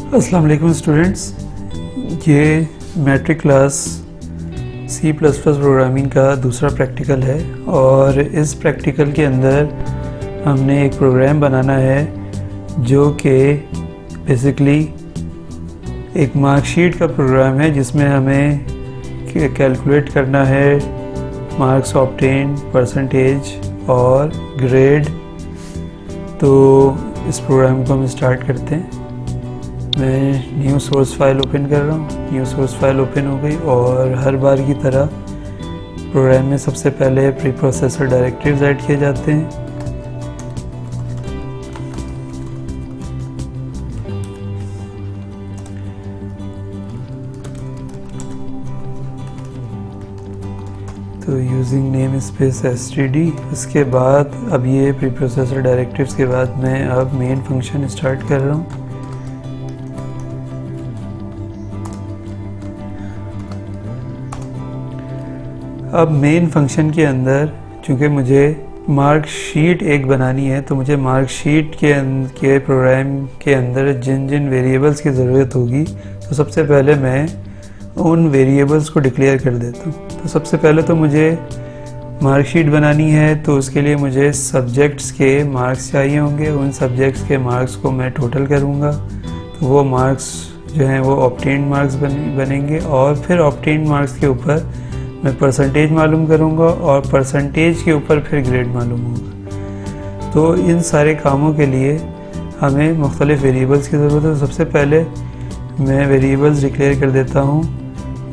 अस्सलाम वालेकुम स्टूडेंट्स, ये मैट्रिक क्लास C++ प्रोग्रामिंग का दूसरा प्रैक्टिकल है और इस प्रैक्टिकल के अंदर हमने एक प्रोग्राम बनाना है जो कि बेसिकली एक मार्कशीट का प्रोग्राम है जिसमें हमें कैलकुलेट करना है मार्क्स ऑब्टेन, परसेंटेज और ग्रेड। तो इस प्रोग्राम को हम स्टार्ट करते हैं। मैं न्यू सोर्स फाइल ओपन कर रहा हूँ। न्यू सोर्स फाइल ओपन हो गई और हर बार की तरह प्रोग्राम में सबसे पहले प्री प्रोसेसर डायरेक्टिव्स ऐड किए जाते हैं। तो यूजिंग नेम स्पेस std। उसके बाद अब ये प्री प्रोसेसर डायरेक्टिव्स के बाद मैं अब मेन फंक्शन स्टार्ट कर रहा हूँ। अब मेन फंक्शन के अंदर चूँकि मुझे मार्कशीट एक बनानी है तो मुझे मार्कशीट के प्रोग्राम के अंदर जिन जिन वेरिएबल्स की ज़रूरत होगी तो सबसे पहले मैं उन वेरिएबल्स को डिक्लेयर कर देता हूँ। तो सबसे पहले तो मुझे मार्कशीट बनानी है तो उसके लिए मुझे सब्जेक्ट्स के मार्क्स चाहिए होंगे। उन सब्जेक्ट्स के मार्क्स को मैं टोटल करूँगा तो वो मार्क्स जो हैं वो ऑब्टेन्ड मार्क्स बनेंगे और फिर ऑब्टेन्ड मार्क्स के ऊपर मैं परसेंटेज मालूम करूँगा और परसेंटेज के ऊपर फिर ग्रेड मालूम होगा। तो इन सारे कामों के लिए हमें मुख्तलिफ़ वेरिएबल्स की ज़रूरत है। तो सबसे पहले मैं वेरिएबल्स डिक्लेयर कर देता हूँ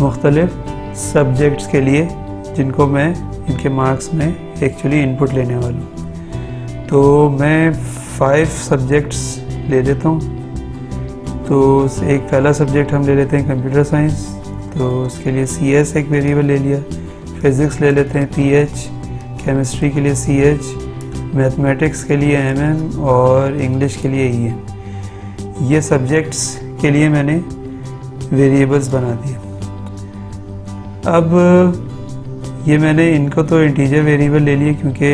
मुख्तलिफ़ सब्जेक्ट्स के लिए जिनको मैं इनके मार्क्स में एक्चुअली इनपुट लेने वाला हूँ। तो मैं 5 सब्जेक्ट्स ले लेता हूँ। तो एक पहला सब्जेक्ट हम ले लेते हैं कंप्यूटर साइंस। तो उसके लिए CS एक वेरिएबल ले लिया। फिज़िक्स ले लेते हैं PH, केमिस्ट्री के लिए CH, मैथमेटिक्स के लिए MM और इंग्लिश के लिए EM। ये सब्जेक्ट्स के लिए मैंने वेरिएबल्स बना दिए। अब ये मैंने इनको तो इंटीजर वेरिएबल ले लिए क्योंकि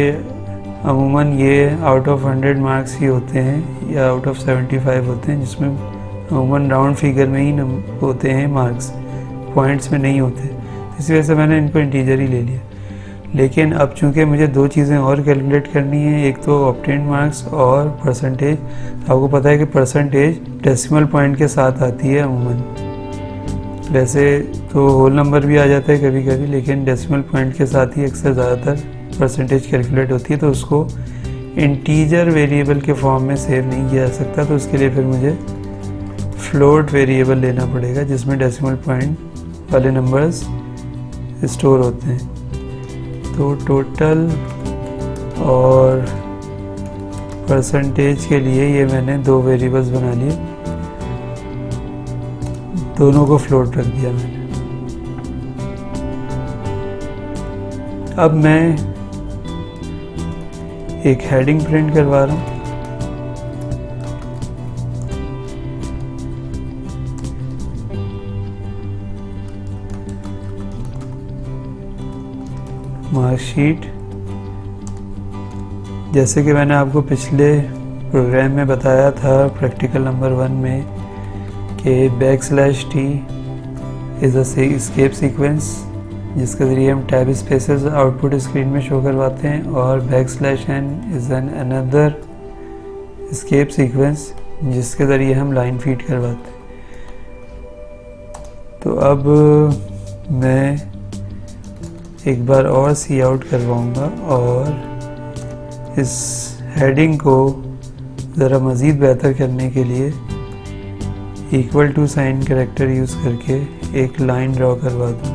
अमूमन ये आउट ऑफ 100 मार्क्स ही होते हैं या आउट ऑफ 75 होते हैं, जिसमें अमूमन राउंड फिगर में ही होते हैं मार्क्स, पॉइंट्स में नहीं होते। इसी वजह से मैंने इनको इंटीजर ही ले लिया। लेकिन अब चूंकि मुझे दो चीज़ें और कैलकुलेट करनी है, एक तो ऑब्टेन्ड मार्क्स और परसेंटेज। आपको पता है कि परसेंटेज डेसिमल पॉइंट के साथ आती है अमूमन। वैसे तो होल नंबर भी आ जाता है कभी कभी, लेकिन डेसिमल पॉइंट के साथ ही अक्सर ज़्यादातर परसेंटेज कैलकुलेट होती है। तो उसको इंटीजर वेरिएबल के फॉर्म में सेव नहीं किया जा सकता। तो उसके लिए फिर मुझे फ्लोट वेरिएबल लेना पड़ेगा जिसमें डेसिमल पॉइंट वाले नंबर्स स्टोर होते हैं। तो टोटल और परसेंटेज के लिए ये मैंने 2 वेरिएबल्स बना लिए, दोनों को फ्लोट रख दिया मैंने। अब मैं एक हेडिंग प्रिंट करवा रहा हूँ। मार्कशीट, जैसे कि मैंने आपको पिछले प्रोग्राम में बताया था प्रैक्टिकल नंबर 1 में कि \t is a escape sequence जिसके ज़रिए हम टैब स्पेसेस आउटपुट स्क्रीन में शो करवाते हैं, और \n is an another escape sequence जिसके ज़रिए हम लाइन फीड करवाते हैं। तो अब मैं एक बार और सी आउट करवाऊँगा और इस हेडिंग को ज़रा मज़ीद बेहतर करने के लिए equal to sign character use करके एक लाइन ड्रॉ करवा दूँ।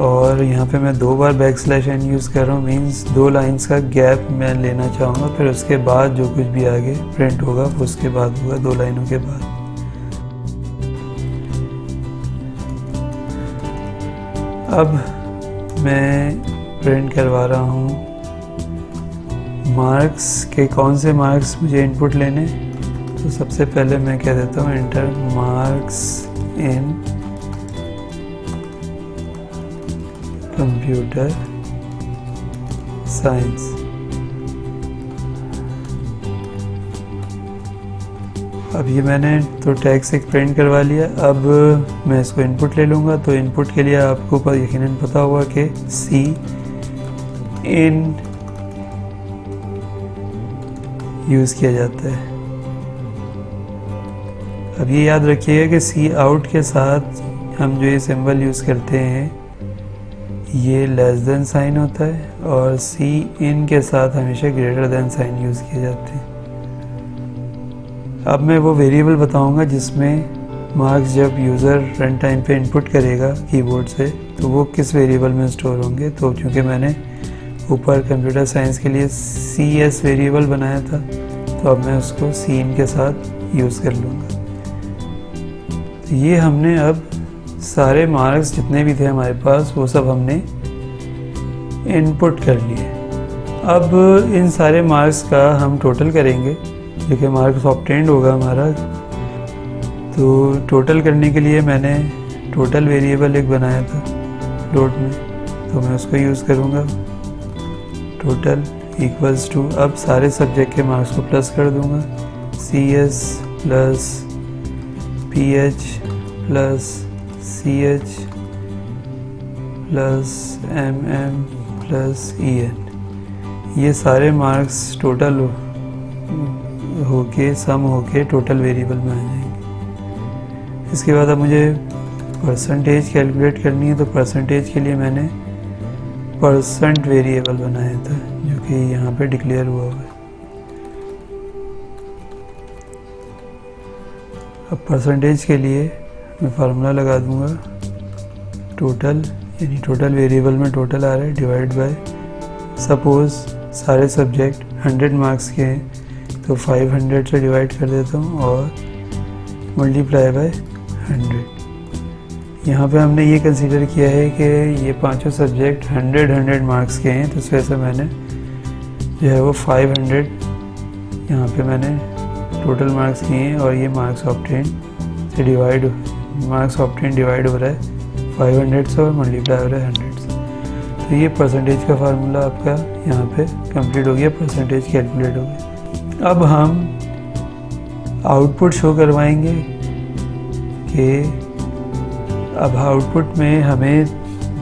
और यहाँ पे मैं 2 बार \n यूज़ कर रहा हूँ, मीन्स 2 लाइंस का गैप मैं लेना चाहूँगा। फिर उसके बाद जो कुछ भी आगे प्रिंट होगा उसके बाद होगा 2 लाइनों के बाद। अब मैं प्रिंट करवा रहा हूँ मार्क्स के, कौन से मार्क्स मुझे इनपुट लेने। तो सबसे पहले मैं कह देता हूँ enter marks in computer science. अब ये मैंने तो टेक्स्ट एक प्रिंट करवा लिया। अब मैं इसको इनपुट ले लूँगा। तो इनपुट के लिए आपको यकीनन पता होगा कि सी इन यूज़ किया जाता है। अब ये याद रखिएगा कि सी आउट के साथ हम जो ये सिंबल यूज़ करते हैं ये लेस देन साइन होता है, और सी इन के साथ हमेशा ग्रेटर देन साइन यूज़ किए जाते हैं। अब मैं वो वेरिएबल बताऊंगा जिसमें मार्क्स जब यूज़र रन टाइम पे इनपुट करेगा कीबोर्ड से तो वो किस वेरिएबल में स्टोर होंगे। तो चूँकि मैंने ऊपर कंप्यूटर साइंस के लिए CS वेरिएबल बनाया था तो अब मैं उसको सी इन के साथ यूज़ कर लूँगा। तो ये हमने अब सारे मार्क्स जितने भी थे हमारे पास वो सब हमने इनपुट कर लिए। अब इन सारे मार्क्स का हम टोटल करेंगे जो कि मार्क्स ऑब्टेन्ड होगा हमारा। तो टोटल करने के लिए मैंने टोटल वेरिएबल एक बनाया था फ्लोट में, तो मैं उसको यूज़ करूँगा। टोटल इक्वल्स टू, अब सारे सब्जेक्ट के मार्क्स को प्लस कर दूँगा, CS plus PH plus CH plus MM plus EN। ये सारे मार्क्स टोटल होके सम होके टोटल वेरिएबल में आ जाएंगे। इसके बाद अब मुझे परसेंटेज कैलकुलेट करनी है। तो परसेंटेज के लिए मैंने परसेंट वेरिएबल बनाया था जो कि यहाँ पे डिक्लेयर हुआ है। अब परसेंटेज के लिए मैं फार्मूला लगा दूंगा, टोटल यानी टोटल वेरिएबल में टोटल आ रहा है डिवाइड बाय, सपोज़ सारे सब्जेक्ट 100 मार्क्स के हैं तो 500 से डिवाइड कर देता हूँ और मल्टीप्लाई बाय 100। यहाँ पे हमने ये कंसीडर किया है कि ये पांचों सब्जेक्ट 100 मार्क्स के हैं, तो इस वजह से मैंने जो है वो 500 यहाँ पे मैंने टोटल मार्क्स किए हैं और ये मार्क्स ऑब्टेन से डिवाइड हो रहा है 500 से और मल्टीप्लाई हो रहा है 100 से। तो ये परसेंटेज का फार्मूला आपका यहाँ पे कंप्लीट हो गया, परसेंटेज कैलकुलेट हो गया। अब हम आउटपुट शो करवाएंगे कि अब आउटपुट में हमें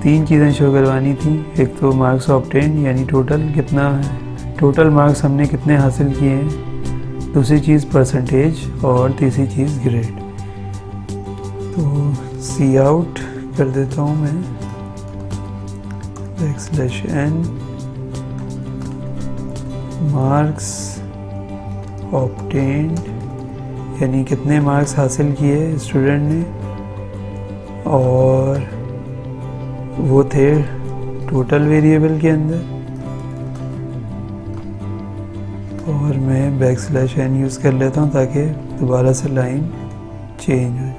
3 चीज़ें शो करवानी थी। एक तो मार्क्स ऑब्टेन यानी टोटल कितना है, टोटल मार्क्स हमने कितने हासिल किए हैं, दूसरी चीज़ परसेंटेज और तीसरी चीज़ ग्रेड। तो सी आउट कर देता हूँ मैं \n मार्क्स ऑब्टेन्ड यानी कितने मार्क्स हासिल किए स्टूडेंट ने, और वो थे टोटल वेरिएबल के अंदर, और मैं \n यूज़ कर लेता हूँ ताकि दोबारा से लाइन चेंज हो जाए।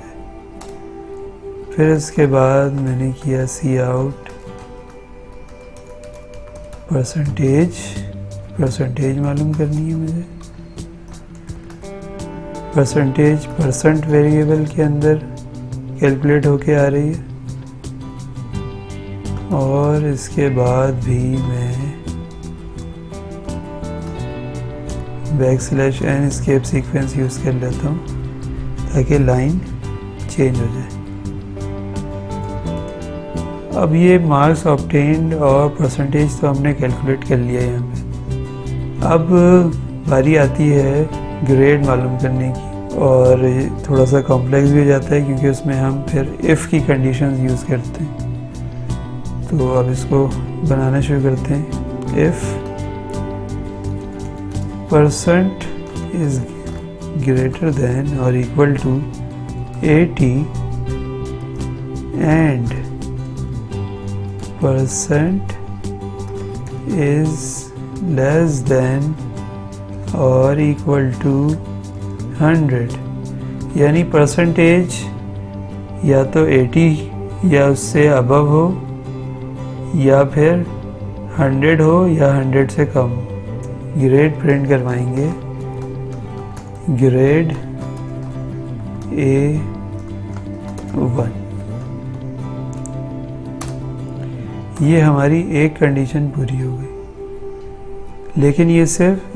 फिर इसके बाद मैंने किया सी आउट परसेंटेज मालूम करनी है मुझे। परसेंटेज परसेंट वेरिएबल के अंदर कैलकुलेट होके आ रही है, और इसके बाद भी मैं \n एस्केप सीक्वेंस यूज़ कर लेता हूँ ताकि लाइन चेंज हो जाए। अब ये मार्क्स ऑब्टेन्ड और परसेंटेज तो हमने कैलकुलेट कर लिया यहाँ पे। अब बारी आती है ग्रेड मालूम करने की, और थोड़ा सा कॉम्प्लेक्स भी हो जाता है क्योंकि उसमें हम फिर इफ़ की कंडीशंस यूज़ करते हैं। तो अब इसको बनाना शुरू करते हैं। इफ़ % इज़ ग्रेटर देन और equal to 80 and % is less than or equal to 100, यानी परसेंटेज या तो 80 या उससे अबव हो या फिर 100 हो या 100 से कम। ग्रेड प्रिंट करवाएंगे, ग्रेड A1। ये हमारी एक कंडीशन पूरी हो गई। लेकिन ये सिर्फ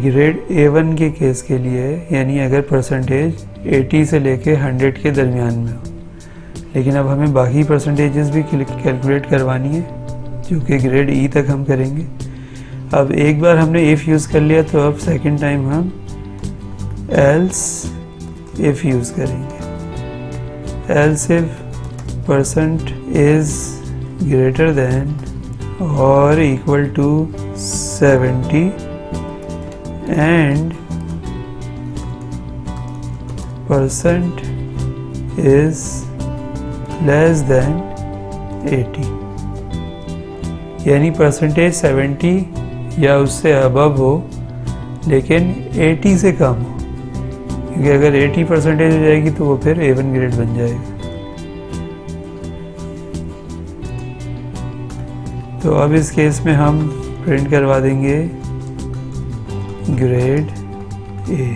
ग्रेड A1 के केस के लिए है, यानी अगर परसेंटेज 80 से लेके 100 के दरमियान में हो। लेकिन अब हमें बाकी परसेंटेजेस भी कैलकुलेट करवानी है, जो कि ग्रेड E तक हम करेंगे। अब एक बार हमने इफ़ यूज़ कर लिया, तो अब सेकंड टाइम हम एल्स इफ़ यूज़ करेंगे। Else if percent is greater than और equal to 70 and percent is less than 80, यानी परसेंटेज 70 या उससे अबव हो लेकिन 80 से कम हो, क्योंकि अगर 80 परसेंटेज हो जाएगी तो वो फिर A1 ग्रेड बन जाएगा। तो अब इस केस में हम प्रिंट करवा देंगे ग्रेड A।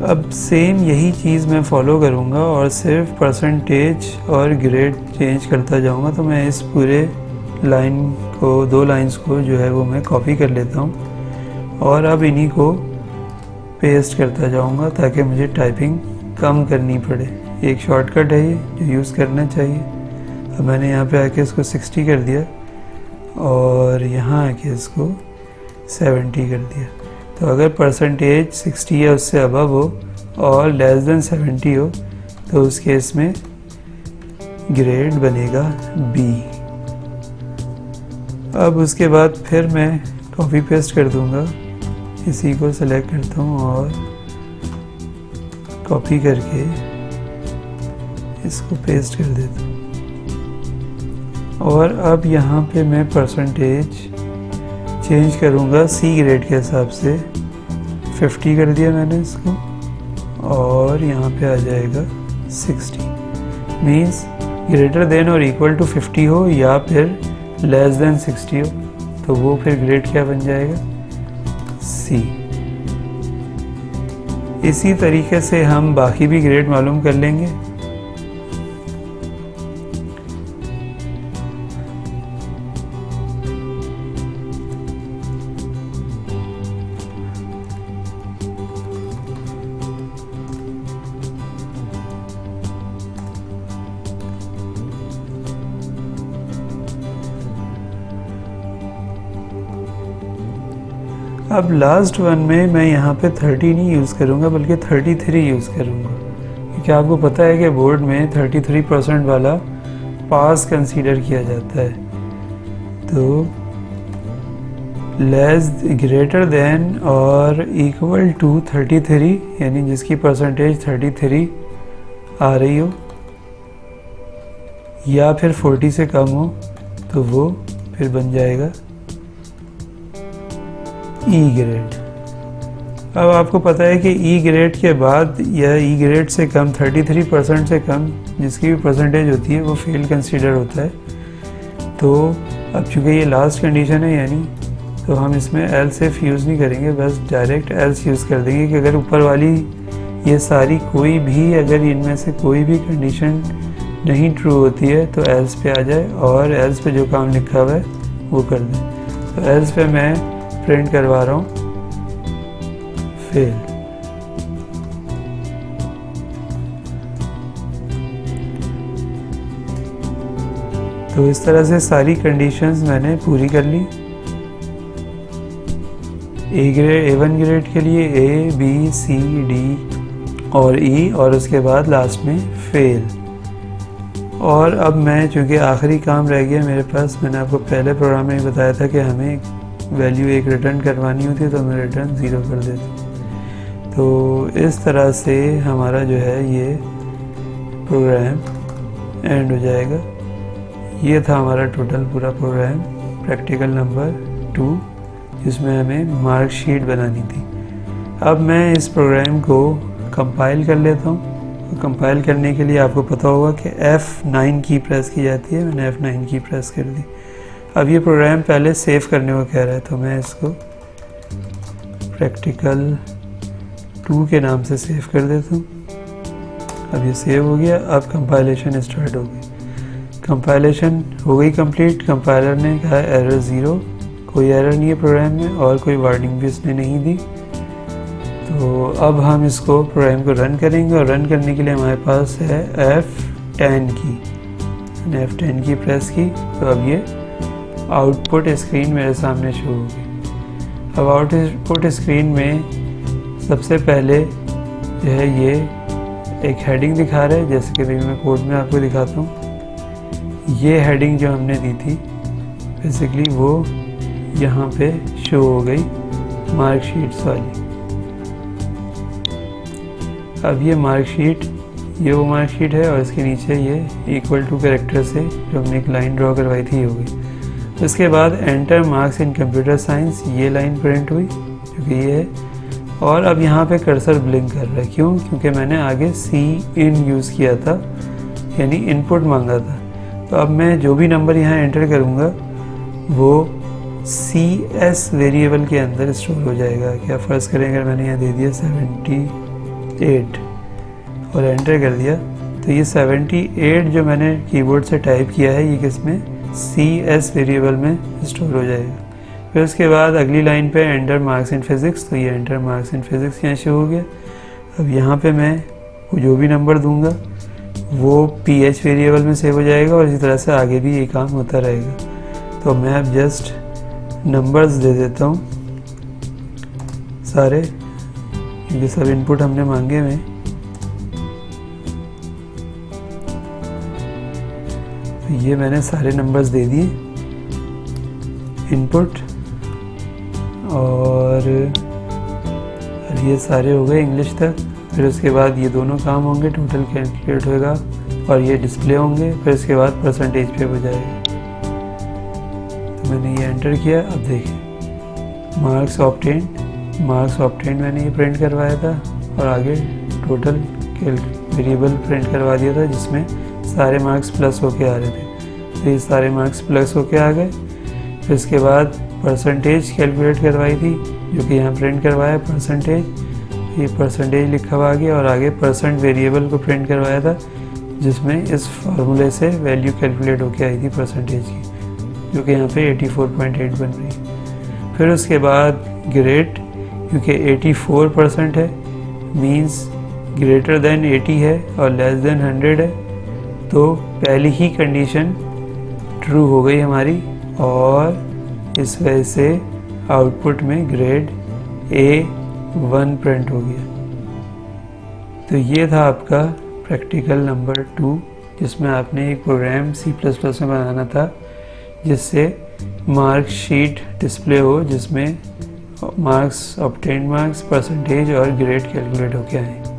अब सेम यही चीज़ मैं फॉलो करूँगा और सिर्फ परसेंटेज और ग्रेड चेंज करता जाऊँगा। तो मैं इस पूरे लाइन को, 2 लाइंस को जो है वो मैं कॉपी कर लेता हूँ और अब इन्हीं को पेस्ट करता जाऊँगा ताकि मुझे टाइपिंग कम करनी पड़े। एक शॉर्टकट है ये जो यूज़ करना चाहिए। अब मैंने यहाँ पे आके इसको 60 कर दिया और यहाँ आके इसको 70 कर दिया। तो अगर परसेंटेज 60 या उससे अबव हो और लेस देन 70 हो तो उस केस में ग्रेड बनेगा B। अब उसके बाद फिर मैं कॉपी पेस्ट कर दूँगा। इसी को सेलेक्ट करता हूँ और कॉपी करके इसको पेस्ट कर देता हूँ। और अब यहाँ पे मैं परसेंटेज चेंज करूँगा C ग्रेड के हिसाब से। 50 कर दिया मैंने इसको और यहाँ पे आ जाएगा 60। मीन्स ग्रेटर देन और इक्वल टू 50 हो या फिर लेस देन 60 हो, तो वो फिर ग्रेड क्या बन जाएगा, C। इसी तरीके से हम बाकी भी ग्रेड मालूम कर लेंगे। अब लास्ट वन में मैं यहाँ पे 30 नहीं यूज़ करूँगा बल्कि 33 यूज़ करूँगा, क्योंकि आपको पता है कि बोर्ड में 33% वाला पास कंसीडर किया जाता है। तो लेस ग्रेटर देन और इक्वल टू 33, यानी जिसकी परसेंटेज 33 आ रही हो या फिर 40 से कम हो तो वो फिर बन जाएगा E ग्रेड। अब आपको पता है कि E ग्रेड के बाद या E ग्रेड से कम 33% से कम जिसकी भी परसेंटेज होती है वो फेल कंसीडर होता है। तो अब चूँकि ये लास्ट कंडीशन है यानी, तो हम इसमें एल्स इफ यूज़ नहीं करेंगे, बस डायरेक्ट एल्स यूज़ कर देंगे कि अगर ऊपर वाली ये सारी कोई भी, अगर इनमें से कोई भी कंडीशन नहीं ट्रू होती है तो एल्स पे आ जाए और एल्स पे जो काम लिखा हुआ है वो कर दें। तो एल्स पे मैं प्रिंट करवा रहा हूँ फेल। तो इस तरह से सारी कंडीशंस मैंने पूरी कर ली। A1 ग्रेड के लिए A, B, C, D और E और उसके बाद लास्ट में फेल। और अब मैं चूँकि आखिरी काम रह गया मेरे पास, मैंने आपको पहले प्रोग्राम में बताया था कि हमें वैल्यू 1 रिटर्न करवानी होती है, तो मैं रिटर्न 0 कर देता हूँ। तो इस तरह से हमारा जो है ये प्रोग्राम एंड हो जाएगा। ये था हमारा टोटल पूरा प्रोग्राम, प्रैक्टिकल नंबर 2, जिसमें हमें मार्कशीट बनानी थी। अब मैं इस प्रोग्राम को कंपाइल कर लेता हूँ। तो कंपाइल करने के लिए आपको पता होगा कि F9 की प्रेस की जाती है। मैंने F9 की प्रेस कर दी। अब ये प्रोग्राम पहले सेव करने को कह रहा है, तो मैं इसको प्रैक्टिकल 2 के नाम से सेव कर देता हूँ। अब ये सेव हो गया। अब कंपाइलेशन स्टार्ट हो गई। कंपाइलेशन हो गई कंप्लीट। कंपाइलर ने कहा एरर 0, कोई एरर नहीं है प्रोग्राम में और कोई वार्निंग भी इसने नहीं दी। तो अब हम इसको प्रोग्राम को रन करेंगे और रन करने के लिए हमारे पास है F10 की। F10 की प्रेस की तो अब ये आउटपुट स्क्रीन मेरे सामने शो होगी। अब आउटपुट स्क्रीन में सबसे पहले जो है ये एक हेडिंग दिखा रहा है, जैसे कि मैं कोड में आपको दिखाता हूँ। ये हेडिंग जो हमने दी थी बेसिकली वो यहाँ पे शो हो गई मार्कशीट्स वाली। अब ये मार्कशीट, ये वो मार्कशीट है और इसके नीचे ये इक्वल टू कैरेक्टर से जो हमने एक लाइन ड्रॉ करवाई थी ये हो गई। उसके बाद enter marks in computer science, ये लाइन प्रिंट हुई जो कि ये है। और अब यहाँ पे कर्सर ब्लिंक कर रहा है, क्यों? क्योंकि मैंने आगे Cin यूज़ किया था, यानी इनपुट मांगा था। तो अब मैं जो भी नंबर यहाँ एंटर करूँगा वो CS वेरिएबल के अंदर स्टोर हो जाएगा। क्या फ़र्ज़ करें अगर मैंने यहाँ दे दिया 78 और एंटर कर दिया तो ये 78 जो मैंने कीबोर्ड से टाइप किया है ये किसमें CS वेरिएबल में स्टोर हो जाएगा। फिर उसके बाद अगली लाइन पे एंटर मार्क्स इन फिज़िक्स, तो ये एंटर मार्क्स इन फिज़िक्स यहाँ शो हो गया। अब यहाँ पे मैं जो भी नंबर दूंगा वो PH वेरिएबल में सेव हो जाएगा और इसी तरह से आगे भी ये काम होता रहेगा। तो मैं अब जस्ट नंबर्स दे देता हूँ सारे, क्योंकि सब इनपुट हमने मांगे हुए। तो ये मैंने सारे नंबर्स दे दिए इनपुट और ये सारे हो गए इंग्लिश तक। फिर उसके बाद ये दोनों काम होंगे, टोटल कैलकुलेट होगा और ये डिस्प्ले होंगे। फिर उसके बाद परसेंटेज पे हो जाएगा। तो मैंने ये एंटर किया। अब देखिए मार्क्स ऑब्टेन्ड मैंने ये प्रिंट करवाया था और आगे टोटल वेरिएबल प्रिंट करवा दिया था जिसमें सारे मार्क्स प्लस होके आ रहे थे। तो ये सारे मार्क्स प्लस होके आ गए। फिर इसके बाद परसेंटेज कैलकुलेट करवाई थी जो कि यहाँ प्रिंट करवाया परसेंटेज, ये परसेंटेज लिखा हुआ आ गया और आगे परसेंट वेरिएबल को प्रिंट करवाया था जिसमें इस फार्मूले से वैल्यू कैलकुलेट होके आई थी परसेंटेज की, जो कि यहाँ पे 84.8 बन रही। फिर उसके बाद ग्रेड, क्योंकि 84% है मींस ग्रेटर देन 80 है और लेस देन 100 है, तो पहली ही कंडीशन ट्रू हो गई हमारी और इस वजह से आउटपुट में ग्रेड A1 प्रिंट हो गया। तो ये था आपका प्रैक्टिकल नंबर 2 जिसमें आपने एक प्रोग्राम C++ में बनाना था जिससे मार्कशीट डिस्प्ले हो, जिसमें मार्क्स, ऑब्टेन्ड मार्क्स, परसेंटेज और ग्रेड कैलकुलेट होके आए।